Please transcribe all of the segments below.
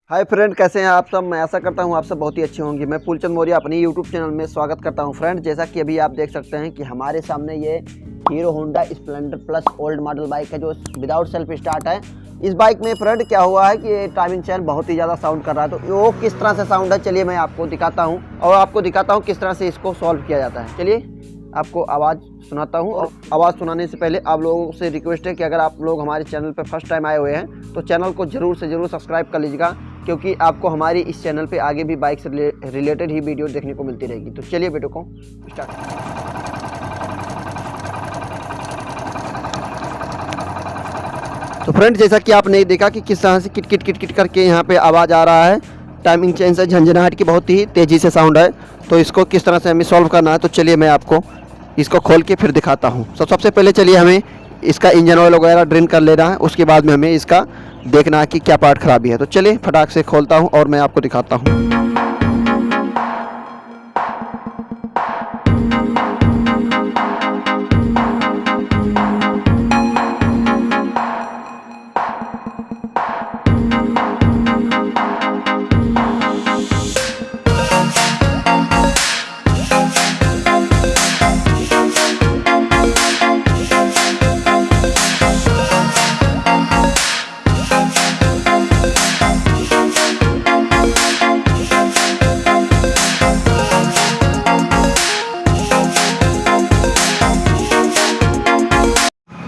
Hi friend, कैसे हैं आप सब। मैं आशा करता हूं आप सब बहुत ही अच्छे होंगे। मैं फूलचंद मौर्य अपनी यूट्यूब चैनल में स्वागत करता हूं। फ्रेंड, जैसा कि अभी आप देख सकते हैं कि हमारे सामने ये hero Honda Splendor plus old model bike है जो विदाउट सेल्फ स्टार्ट है। इस बाइक में फ्रेंड क्या हुआ है कि ये टाइमिंग चेन बहुत ही ज़्यादा साउंड कर रहा है। तो वो किस तरह से साउंड है, चलिए मैं आपको दिखाता हूँ और आपको दिखाता हूँ किस तरह से इसको सॉल्व किया जाता है। चलिए आपको आवाज़ सुनाता हूँ। और आवाज़ सुनाने से पहले आप लोगों से रिक्वेस्ट है कि अगर आप लोग हमारे चैनल पर फर्स्ट टाइम आए हुए हैं तो चैनल को ज़रूर से ज़रूर सब्सक्राइब कर लीजिएगा, क्योंकि आपको हमारी इस चैनल पे आगे भी बाइक से रिलेटेड ही वीडियो देखने को मिलती रहेगी। तो चलिए वीडियो को स्टार्ट। तो फ्रेंड, जैसा कि आपने देखा कि किस तरह से किट किट किट किट करके यहाँ पे आवाज़ आ रहा है। टाइमिंग चेन से झंझनाहट की बहुत ही तेज़ी से साउंड है। तो इसको किस तरह से हमें सॉल्व करना है, तो चलिए मैं आपको इसको खोल के फिर दिखाता हूँ। सबसे पहले चलिए हमें इसका इंजन ऑयल वगैरह ड्रेन कर लेना है। उसके बाद में हमें इसका देखना है कि क्या पार्ट खराबी है। तो चलिए फटाक से खोलता हूँ और मैं आपको दिखाता हूँ।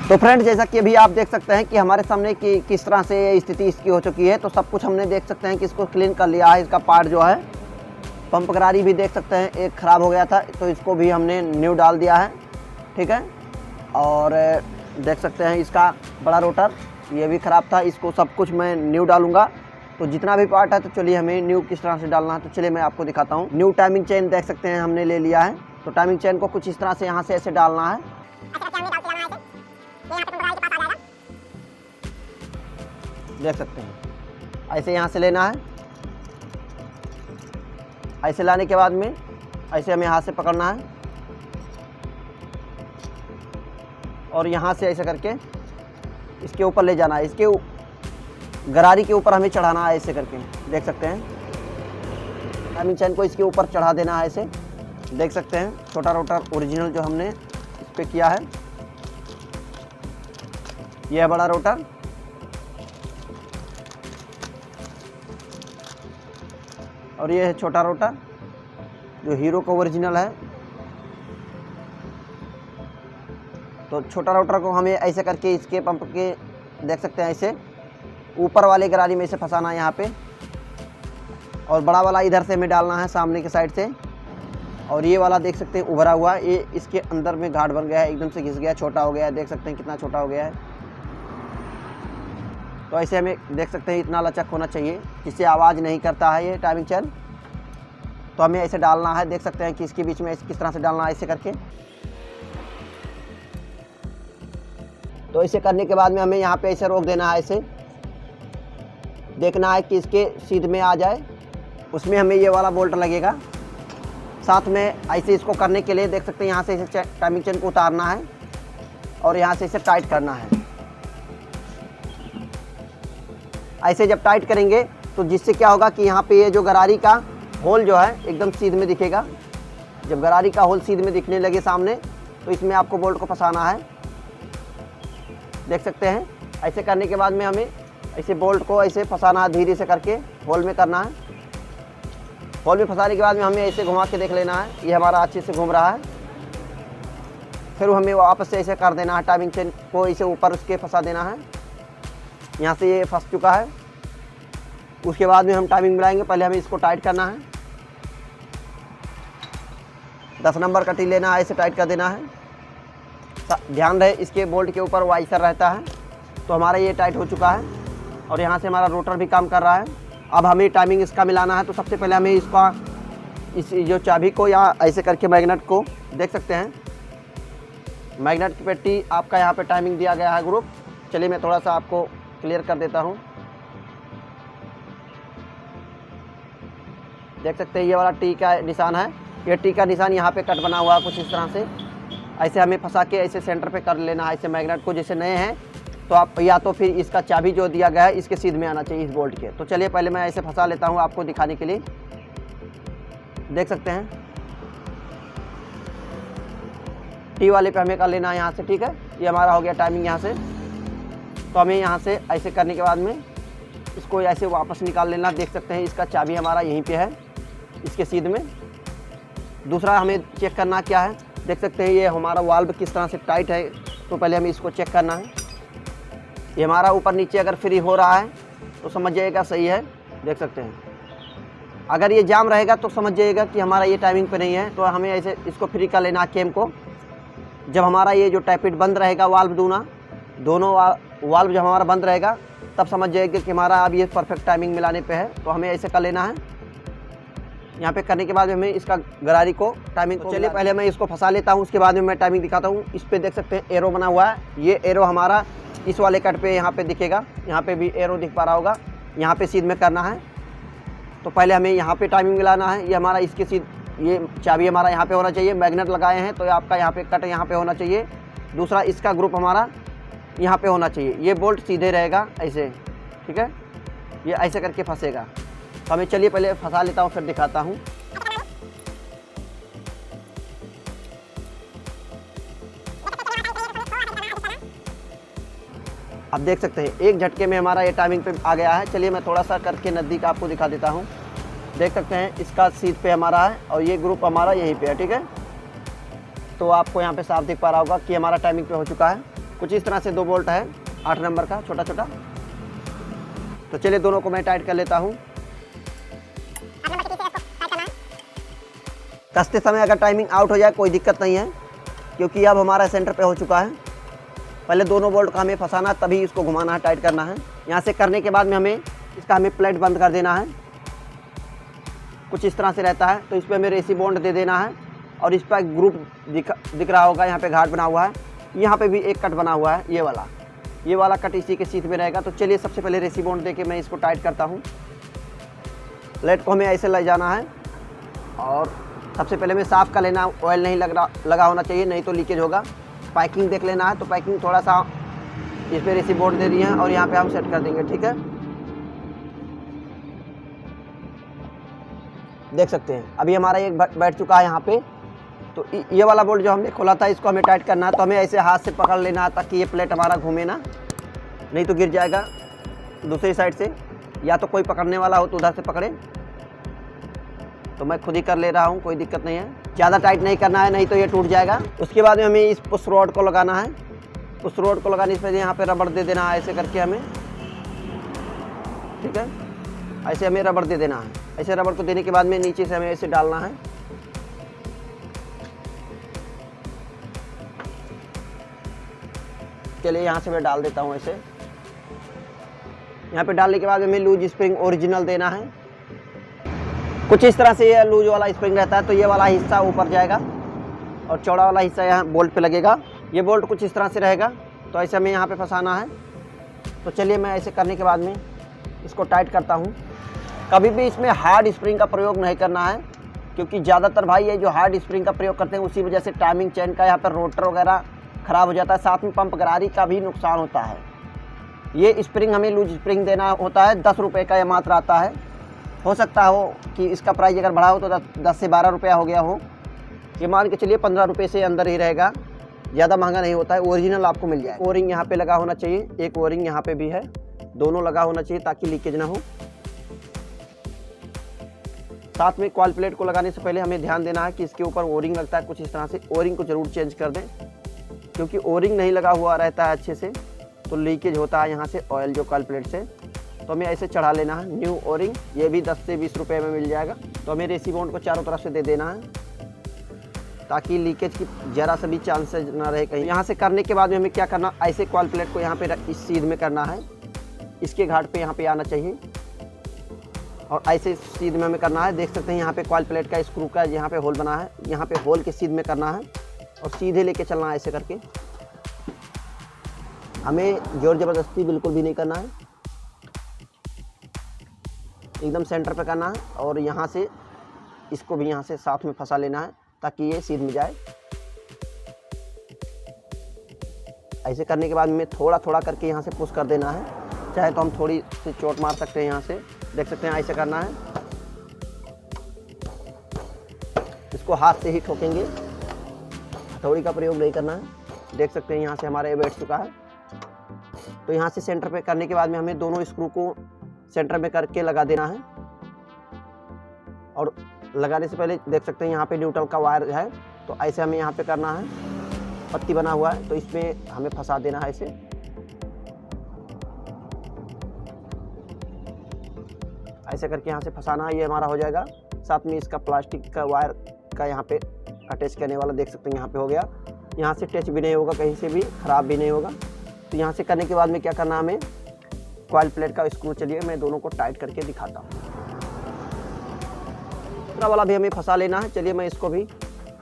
तो फ्रेंड, जैसा कि अभी आप देख सकते हैं कि हमारे सामने कि किस तरह से स्थिति इसकी हो चुकी है। तो सब कुछ हमने देख सकते हैं कि इसको क्लीन कर लिया है। इसका पार्ट जो है पंप गरारी भी देख सकते हैं, एक ख़राब हो गया था तो इसको भी हमने न्यू डाल दिया है। ठीक है, और देख सकते हैं इसका बड़ा रोटर ये भी ख़राब था, इसको सब कुछ मैं न्यू डालूंगा। तो जितना भी पार्ट है तो चलिए हमें न्यू किस तरह से डालना है, तो चलिए मैं आपको दिखाता हूँ। न्यू टाइमिंग चेन देख सकते हैं हमने ले लिया है। तो टाइमिंग चेन को कुछ इस तरह से यहाँ से ऐसे डालना है। देख सकते हैं ऐसे यहाँ से लेना है। ऐसे लाने के बाद में ऐसे हमें हाथ से पकड़ना है और यहाँ से ऐसे करके इसके ऊपर ले जाना है। इसके गरारी के ऊपर हमें चढ़ाना है ऐसे करके। देख सकते हैं टाइमिंग चेन को इसके ऊपर चढ़ा देना है ऐसे। देख सकते हैं छोटा रोटर ओरिजिनल जो हमने इस पर किया है। यह है बड़ा रोटर और ये है छोटा रोटर जो हीरो का ओरिजिनल है। तो छोटा रोटर को हमें ऐसे करके इसके पंप के देख सकते हैं ऐसे ऊपर वाले गरारी में से फंसाना है यहाँ पे, और बड़ा वाला इधर से हमें डालना है सामने के साइड से। और ये वाला देख सकते हैं उभरा हुआ, ये इसके अंदर में गाढ़ बन गया है, एकदम से घिस गया, छोटा हो गया है। देख सकते हैं कितना छोटा हो गया है। तो ऐसे हमें देख सकते हैं इतना लचक होना चाहिए जिससे आवाज़ नहीं करता है ये टाइमिंग चेन। तो हमें ऐसे डालना है। देख सकते हैं कि इसके बीच में किस तरह से डालना है ऐसे करके। तो ऐसे करने के बाद में हमें यहाँ पे ऐसे रोक देना है। ऐसे देखना है कि इसके सीध में आ जाए, उसमें हमें ये वाला बोल्ट लगेगा साथ में। ऐसे इसको करने के लिए देख सकते हैं यहाँ से इसे टाइमिंग चेन को उतारना है और यहाँ से इसे टाइट करना है। ऐसे जब टाइट करेंगे तो जिससे क्या होगा कि यहाँ पे ये जो गरारी का होल जो है एकदम सीध में दिखेगा। जब गरारी का होल सीध में दिखने लगे सामने तो इसमें आपको बोल्ट को फंसाना है। देख सकते हैं ऐसे करने के बाद में हमें ऐसे बोल्ट को ऐसे फंसाना है, धीरे से करके होल में करना है। होल में फंसाने के बाद में हमें ऐसे घुमा के देख लेना है ये हमारा अच्छे से घूम रहा है। फिर हमें वापस से ऐसे कर देना है, टाइमिंग चेन को ऐसे ऊपर उसके फंसा देना है। यहाँ से ये फंस चुका है। उसके बाद में हम टाइमिंग मिलाएंगे। पहले हमें इसको टाइट करना है। 10 नंबर का टी लेना है, ऐसे टाइट कर देना है। ध्यान रहे इसके बोल्ट के ऊपर वाइसर रहता है। तो हमारा ये टाइट हो चुका है और यहाँ से हमारा रोटर भी काम कर रहा है। अब हमें टाइमिंग इसका मिलाना है। तो सबसे पहले हमें इसका इस जो चाबी को या ऐसे करके मैग्नेट को देख सकते हैं, मैग्नेट की पेटी आपका यहाँ पे टाइमिंग दिया गया है ग्रुप। चलिए मैं थोड़ा सा आपको क्लियर कर देता हूँ। देख सकते हैं ये वाला टी का निशान है। ये टी का निशान यहाँ पे कट बना हुआ है कुछ इस तरह से। ऐसे हमें फंसा के ऐसे सेंटर पे कर लेना है। ऐसे मैग्नेट को जैसे नए हैं तो आप या तो फिर इसका चाबी जो दिया गया है इसके सीध में आना चाहिए इस बोल्ट के। तो चलिए पहले मैं ऐसे फंसा लेता हूँ आपको दिखाने के लिए। देख सकते हैं टी वाले पे हमें कर लेना है यहाँ से, ठीक है। ये हमारा हो गया टाइमिंग यहाँ से। तो हमें यहाँ से ऐसे करने के बाद में इसको ऐसे वापस निकाल लेना। देख सकते हैं इसका चाबी हमारा यहीं पे है इसके सीध में। दूसरा हमें चेक करना क्या है, देख सकते हैं ये हमारा वाल्व किस तरह से टाइट है। तो पहले हमें इसको चेक करना है। ये हमारा ऊपर नीचे अगर फ्री हो रहा है तो समझ जाइएगा सही है। देख सकते हैं अगर ये जाम रहेगा तो समझ जाइएगा कि हमारा ये टाइमिंग पे नहीं है। तो हमें ऐसे इसको फ्री कर लेना केम को। जब हमारा ये जो टैपिट बंद रहेगा वाल्व दोनों वाल्व जब हमारा बंद रहेगा तब समझ जाइएगा कि हमारा अब ये परफेक्ट टाइमिंग मिलाने पे है। तो हमें ऐसे कर लेना है। यहाँ पे करने के बाद हमें इसका गरारी को टाइमिंग को चलिए पहले मैं इसको फंसा लेता हूँ, उसके बाद में मैं टाइमिंग दिखाता हूँ। इस पर देख सकते हैं एरो बना हुआ है। ये एरो हमारा इस वाले कट पे यहाँ पे दिखेगा, यहाँ पे भी एरो दिख पा रहा होगा। यहाँ पे सीध में करना है। तो पहले हमें यहाँ पे टाइमिंग मिलाना है। ये हमारा इसके सीध, ये चाबी हमारा यहाँ पे होना चाहिए। मैग्नेट लगाए हैं तो आपका यहाँ पे कट यहाँ पे होना चाहिए। दूसरा इसका ग्रुप हमारा यहाँ पे होना चाहिए। ये बोल्ट सीधे रहेगा ऐसे, ठीक है। ये ऐसे करके फंसेगा। तो हमें चलिए पहले फंसा लेता हूँ फिर दिखाता हूँ। आप देख सकते हैं एक झटके में हमारा ये टाइमिंग पे आ गया है। चलिए मैं थोड़ा सा करके नज़दीक आपको दिखा देता हूँ। देख सकते हैं इसका सीध पे हमारा है और ये ग्रुप हमारा यहीं पे है, ठीक है। तो आपको यहाँ पे साफ दिख पा रहा होगा कि हमारा टाइमिंग पे हो चुका है। कुछ इस तरह से 2 बोल्ट है 8 नंबर का छोटा छोटा। तो चलिए दोनों को मैं टाइट कर लेता हूँ। कसते समय अगर टाइमिंग आउट हो जाए कोई दिक्कत नहीं है, क्योंकि अब हमारा सेंटर पे हो चुका है। पहले दोनों बोल्ट का हमें फंसाना, तभी इसको घुमाना है, टाइट करना है। यहाँ से करने के बाद में हमें प्लेट बंद कर देना है। कुछ इस तरह से रहता है। तो इस पर हमें रेसी बॉन्ड दे देना है और इस पर ग्रुप दिख रहा होगा, यहाँ पे घाट बना हुआ है। यहाँ पे भी एक कट बना हुआ है, ये वाला कट इसी के सीध में रहेगा। तो चलिए सबसे पहले रेसी बॉन्ड दे के मैं इसको टाइट करता हूँ। प्लेट को हमें ऐसे ले जाना है और सबसे पहले हमें साफ़ कर लेना। ऑयल नहीं लगा होना चाहिए, नहीं तो लीकेज होगा। पैकिंग देख लेना है। तो पैकिंग थोड़ा सा इस पर रेसी बोर्ड दे दिए हैं और यहाँ पे हम सेट कर देंगे, ठीक है। देख सकते हैं अभी हमारा एक बैठ चुका है यहाँ पे। तो ये वाला बोल्ट जो हमने खोला था इसको हमें टाइट करना है। तो हमें ऐसे हाथ से पकड़ लेना है ताकि ये प्लेट हमारा घूमे ना, नहीं तो गिर जाएगा दूसरी साइड से। या तो कोई पकड़ने वाला हो तो उधर से पकड़े। तो मैं खुद ही कर ले रहा हूँ, कोई दिक्कत नहीं है। ज़्यादा टाइट नहीं करना है, नहीं तो ये टूट जाएगा। उसके बाद में हमें इस पुश रोड को लगाना है। पुश रोड को लगाने से यहाँ पे रबड़ दे देना है ऐसे करके हमें, ठीक है। ऐसे हमें रबड़ दे देना है। ऐसे रबड़ को देने के बाद में नीचे से हमें ऐसे डालना है। चलिए यहाँ से मैं डाल देता हूँ ऐसे। यहाँ पे डालने के बाद हमें लूज स्प्रिंग ओरिजिनल देना है। कुछ इस तरह से ये लूज वाला स्प्रिंग रहता है। तो ये वाला हिस्सा ऊपर जाएगा और चौड़ा वाला हिस्सा यहाँ बोल्ट पे लगेगा। ये बोल्ट कुछ इस तरह से रहेगा। तो ऐसे हमें यहाँ पे फंसाना है। तो चलिए मैं ऐसे करने के बाद में इसको टाइट करता हूँ। कभी भी इसमें हार्ड स्प्रिंग का प्रयोग नहीं करना है, क्योंकि ज़्यादातर भाई ये जो हार्ड स्प्रिंग का प्रयोग करते हैं उसी वजह से टाइमिंग चेन का यहाँ पर रोटर वगैरह ख़राब हो जाता है। साथ में पंप गरारी का भी नुकसान होता है। ये स्प्रिंग हमें लूज स्प्रिंग देना होता है। 10 रुपये का ये मात्र आता है। हो सकता हो कि इसका प्राइस अगर बढ़ा हो तो 10 से 12 रुपया हो गया हो। ये मान के चलिए 15 रुपये से अंदर ही रहेगा, ज़्यादा महंगा नहीं होता है। ओरिजिनल आपको मिल जाए। ओरिंग यहाँ पे लगा होना चाहिए, एक ओरिंग यहाँ पे भी है, दोनों लगा होना चाहिए ताकि लीकेज ना हो। साथ में कॉइल प्लेट को लगाने से पहले हमें ध्यान देना है कि इसके ऊपर ओरिंग लगता है कुछ इस तरह से। ओरिंग को ज़रूर चेंज कर दें, क्योंकि ओरिंग नहीं लगा हुआ रहता है अच्छे से तो लीकेज होता है यहाँ से ऑयल जो कॉइल प्लेट से। तो हमें ऐसे चढ़ा लेना है न्यू ओरिंग। ये भी 10 से 20 रुपये में मिल जाएगा। तो हमें रेसी बॉन्ड को चारों तरफ से दे देना है ताकि लीकेज की ज़रा सा भी चांसेज ना रहे कहीं। यहाँ से करने के बाद में हमें क्या करना, ऐसे कॉइल प्लेट को यहाँ पे इस सीध में करना है। इसके घाट पे यहाँ पे आना चाहिए और ऐसे सीध में हमें करना है। देख सकते हैं यहाँ पे कॉइल प्लेट का स्क्रू का यहाँ पे होल बना है। यहाँ पे होल के सीध में करना है और सीधे लेके चलना है ऐसे करके। हमें जोर ज़बरदस्ती बिल्कुल भी नहीं करना है, एकदम सेंटर पे करना है। और यहाँ से इसको भी यहाँ से साथ में फंसा लेना है ताकि ये सीध में जाए। ऐसे करने के बाद में थोड़ा थोड़ा करके यहाँ से पुश कर देना है। चाहे तो हम थोड़ी सी चोट मार सकते हैं, यहाँ से देख सकते हैं ऐसे करना है। इसको हाथ से ही ठोकेंगे, हथौड़ी का प्रयोग नहीं करना है। देख सकते हैं यहाँ से हमारा ये बैठ चुका है। तो यहाँ से सेंटर पे करने के बाद में हमें दोनों स्क्रू को सेंटर में करके लगा देना है। और लगाने से पहले देख सकते हैं यहाँ पे न्यूट्रल का वायर है, तो ऐसे हमें यहाँ पे करना है। पत्ती बना हुआ है तो इसमें हमें फंसा देना है। ऐसे करके यहाँ से फंसाना है, ये हमारा हो जाएगा। साथ में इसका प्लास्टिक का वायर का यहाँ पे अटैच करने वाला देख सकते हैं यहाँ पे हो गया। यहाँ से टच भी नहीं होगा, कहीं से भी ख़राब भी नहीं होगा। तो यहाँ से करने के बाद में क्या करना है, हमें कॉइल प्लेट का स्क्रू, चलिए मैं दोनों को टाइट करके दिखाता हूँ। दूसरा वाला भी हमें फंसा लेना है। चलिए मैं इसको भी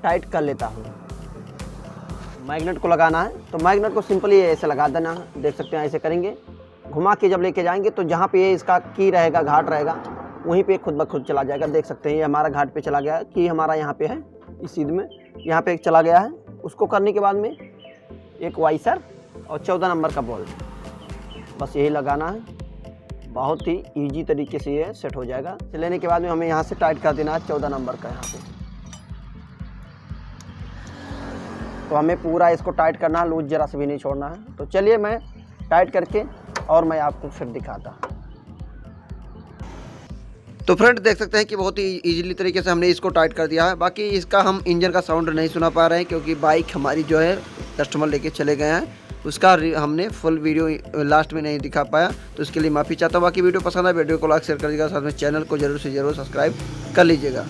टाइट कर लेता हूँ। मैग्नेट को लगाना है, तो मैग्नेट को सिंपली ऐसे लगा देना है। देख सकते हैं ऐसे करेंगे, घुमा के जब लेके जाएंगे तो जहाँ पे ये इसका की रहेगा, घाट रहेगा, वहीं पे खुद ब खुद चला जाएगा। देख सकते हैं ये हमारा घाट पे चला गया, की हमारा यहाँ पे है, इस चीज़ में यहाँ पे एक चला गया है। उसको करने के बाद में एक वाइसर और 14 नंबर का बॉल, बस यही लगाना है। बहुत ही ईजी तरीके से ये सेट हो जाएगा। लेने के बाद में हमें यहाँ से टाइट कर देना है 14 नंबर का यहाँ पे। तो हमें पूरा इसको टाइट करना है, लूज जरा से भी नहीं छोड़ना है। तो चलिए मैं टाइट करके और मैं आपको फिर दिखाता हूँ। तो फ्रेंड देख सकते हैं कि बहुत ही इजीली तरीके से हमने इसको टाइट कर दिया है। बाकी इसका हम इंजन का साउंड नहीं सुना पा रहे हैं, क्योंकि बाइक हमारी जो है कस्टमर लेके चले गए हैं, उसका हमने फुल वीडियो लास्ट में नहीं दिखा पाया, तो उसके लिए माफ़ी चाहता हूँ। बाकी वीडियो पसंद है, वीडियो को लाइक शेयर कर दीजिएगा, साथ में चैनल को जरूर से जरूर सब्सक्राइब कर लीजिएगा।